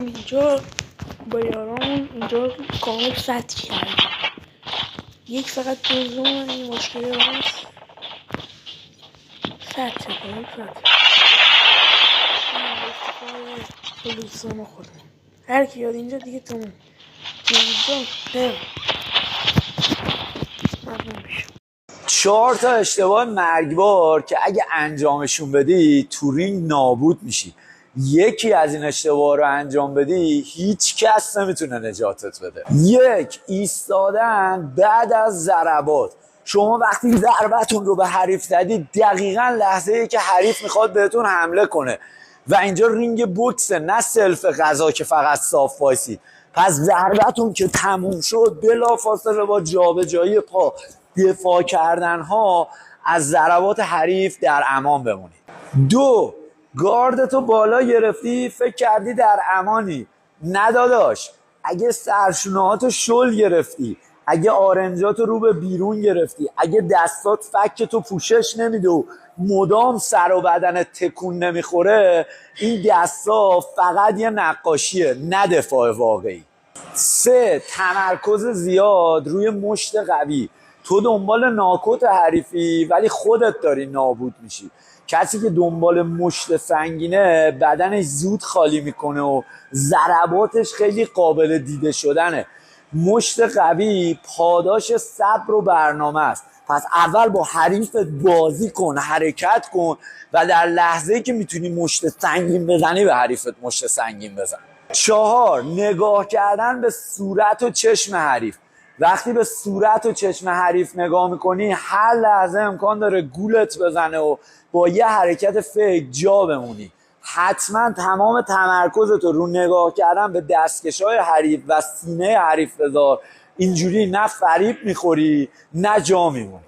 اینجا با یارامون اینجا کامل فتح کردیم. یک فقط دوزمون این مشکلی هست. فتح کامل فتح دوزمون خودم هر کی یاد اینجا دیگه تموم دوزم ممنون میشم. 4 تا اشتباه مرگبار که اگه انجامشون بدی تو رینگ نابود میشی. یکی از این اشتباه رو انجام بدی هیچ کس نمیتونه نجاتت بده. 1. ایستادن بعد از ضربات. شما وقتی ضربتون رو به حریف زدی دقیقاً لحظه‌ای که حریف میخواد بهتون حمله کنه و اینجا رینگ بوکسه، نه سلف غذا که فقط صاف وایسی. پس ضربتون که تموم شد بلافاصله با جابجایی پا دفاع کردن ها از ضربات حریف در امان بمونید. 2. گاردتو بالا گرفتی فکر کردی در امانی. نه داداش، اگه سرشونهاتو شل گرفتی، اگه آرنجاتو رو به بیرون گرفتی، اگه دستات فکتو پوشش نمیده و مدام سر و بدن تکون نمیخوره، این دستا فقط یه نقاشیه، نه دفاع واقعی. 3. تمرکز زیاد روی مشت قوی. تو دنبال ناکوت حریفی ولی خودت داری نابود میشی. کسی که دنبال مشت سنگینه بدنش زود خالی میکنه و ضرباتش خیلی قابل دیده شدنه. مشت قوی پاداش صبر و برنامه است. پس اول با حریفت بازی کن، حرکت کن و در لحظه‌ای که میتونی مشت سنگین بزنی به حریفت مشت سنگین بزن. 4. نگاه کردن به صورت و چشم حریف. وقتی به صورت و چشم حریف نگاه میکنی هر لحظه امکان داره گولت بزنه و با یه حرکت فیک جا بمونی. حتما تمام تمرکزتو رو نگاه کردن به دستکشای حریف و سینه حریف بذار. اینجوری نه فریب میخوری نه جا میمونی.